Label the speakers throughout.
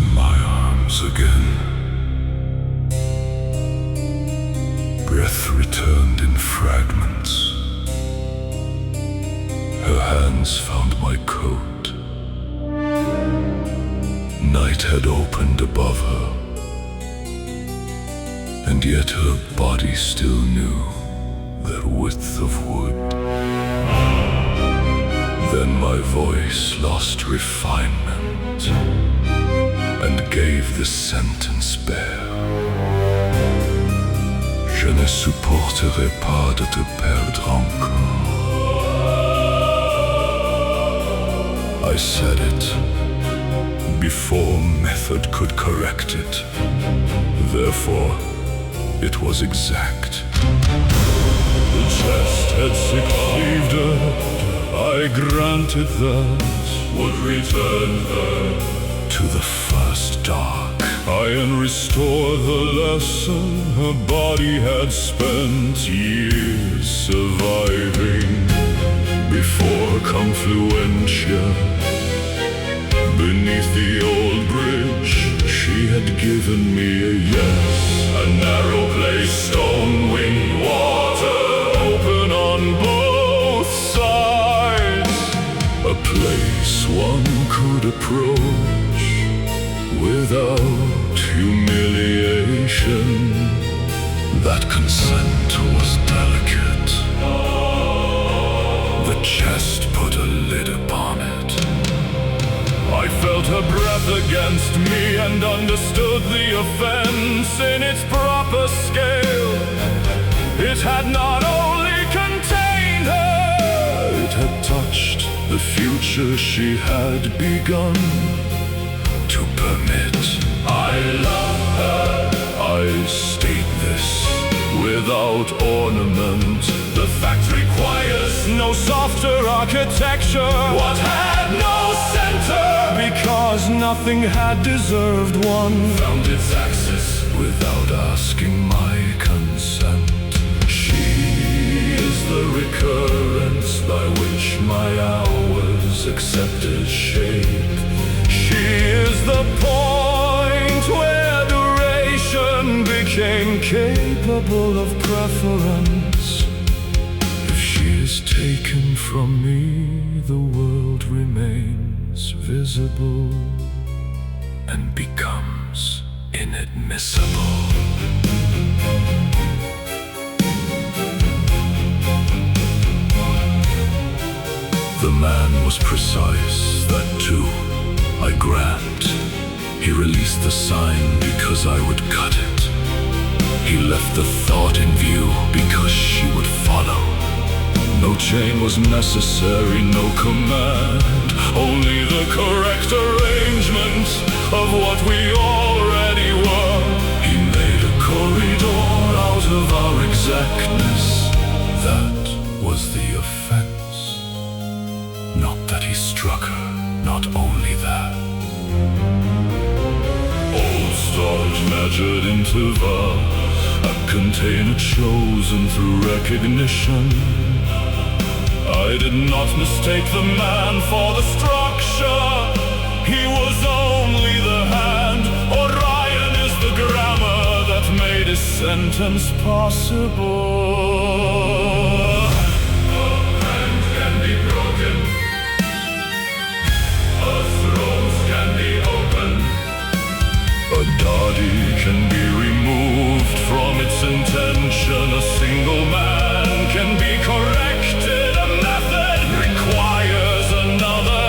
Speaker 1: in my arms again. Breath returned in fragments. Her hands found my coat. Night had opened above her, and yet her body still knew that width of wood. Then my voice lost refinement and gave the sentence bare. Je ne supporterai pas de te perdre encore. I said it before method could correct it. Therefore, it was exact. The chest had succeeded. I granted that would return her to the first dark. And restore the lesson her body had spent years surviving. Before Confluentia, beneath the old bridge, she had given me a yes. A narrow place, stone winged water, open on both sides. A place one could approach without humiliation. That consent was delicate. The chest put a lid upon it. I felt her breath against me and understood the offense in its proper scale. It had not only contained her, it had touched the future she had begun to permit. I love her. I state this without ornament. The fact requires no softer architecture. What had no center? Because nothing had deserved one. Found its axis without asking my consent. She is the recurrence by which my hours accepted shape. She is the point where duration became capable of preference. If she is taken from me, the world remains visible and becomes inadmissible. The man was precise, that too, I grant. He released the sign because I would cut it. He left the thought in view because she would follow. No chain was necessary, no command, only the correct arrangement of what we already were. He made a corridor out of our exactness. That was the offense. Not that he struck her, not only that. Old storage measured interval, a container chosen through recognition. I did not mistake the man for the structure. He was only the hand. Orion is the grammar that made his sentence possible. A hand can be broken. A throat can be opened. A body can be removed from its intention. A single man can be corrected. A method requires another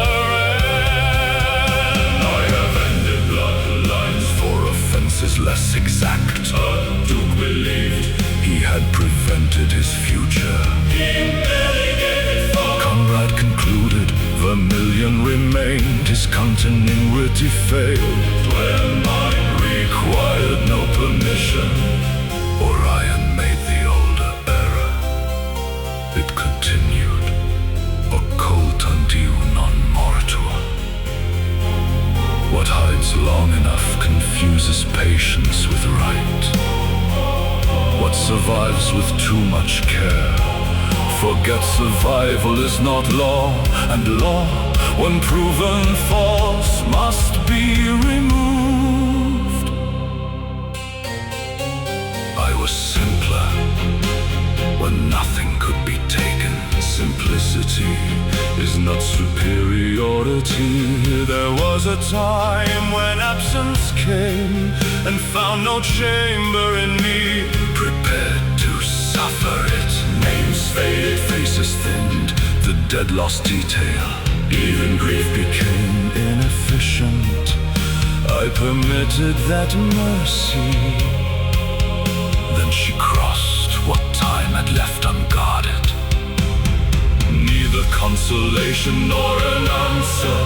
Speaker 1: end. I have ended bloodlines for offenses less exact. A duke believed he had prevented his future. He mitigated for Conrad concluded. Vermillion remained, his continuity failed. Where mine required no permission, Orion made the older error. It continued, occulta diu non mortur. What hides long enough confuses patience with right. What survives with too much care forget survival is not law, and law, when proven false, must be removed. was simpler, when nothing could be taken. Simplicity is not superiority. There was a time when absence came and found no chamber in me, prepared to suffer it. Names faded, faces thinned, the dead lost detail. Even grief became inefficient. I permitted that mercy. Then she crossed what time had left unguarded. Neither consolation nor an answer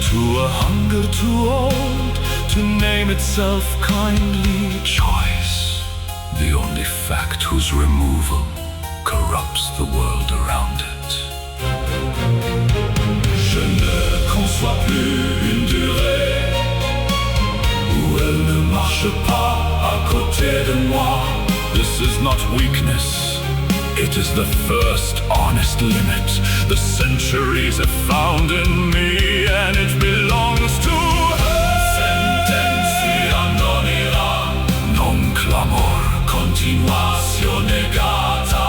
Speaker 1: to a hunger too old to name itself kindly. Choice, the only fact whose removal corrupts the world around it. Je ne conçois plus une durée où elle ne marche pas à côté de moi. This is not weakness, it is the first honest limit the centuries have found in me, and it belongs to her. Sentencia non ira, non clamor continuatio negata.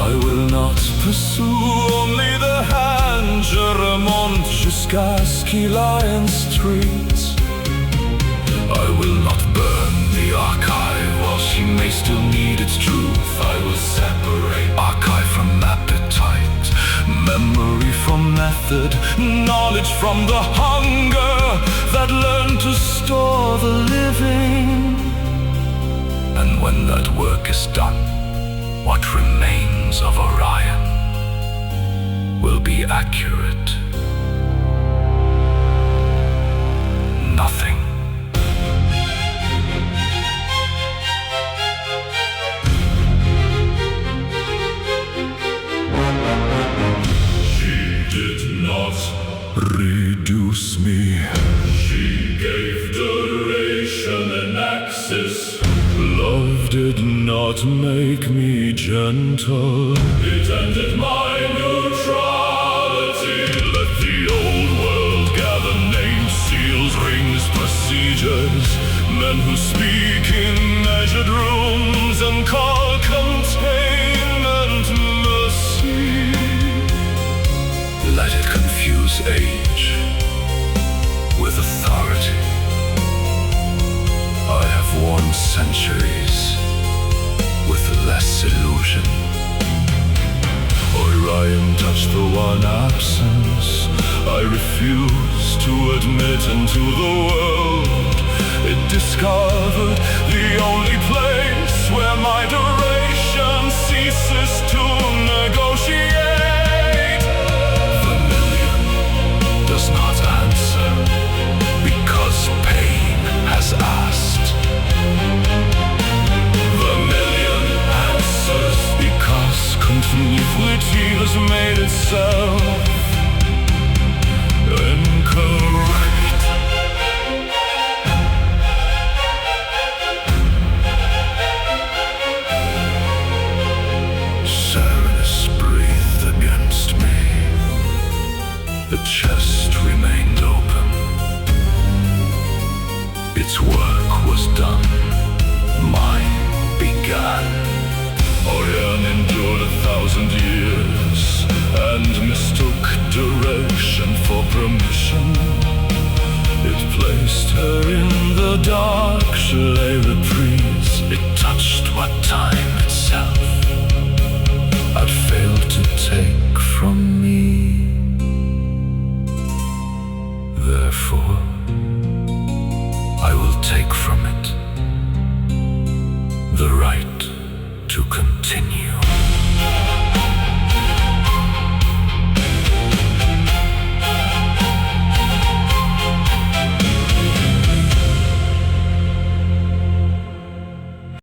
Speaker 1: I will not pursue only the hand. Je remonte jusqu'à ce qu'il aille in streets. I will not burn the archive while she may still need its truth. I will separate archive from appetite, memory from method, knowledge from the hunger that learned to store the living. And when that work is done, what remains of Orion will be accurate. Nothing. Reduce me. She gave duration and access. Love did not make me gentle. It ended my neutrality. Let the old world gather names, seals, rings, procedures. Men who speak in measured rooms and call containment mercy. Let it confuse age with authority. I have worn centuries with less illusion. Orion touched the one absence I refuse to admit into the world. It discovered the only place where my duration ceases to negotiate. Does not answer because pain has asked. Vermillion answers because continuity has made itself incorrect. Sadness breathed against me. The chest remained open. Its work was done. Mine began. Orion endured 1,000 years and mistook duration for permission. It placed her in the dark. She lay reprise. It touched what time itself had failed to take from me. Therefore, I will take from it the right to continue.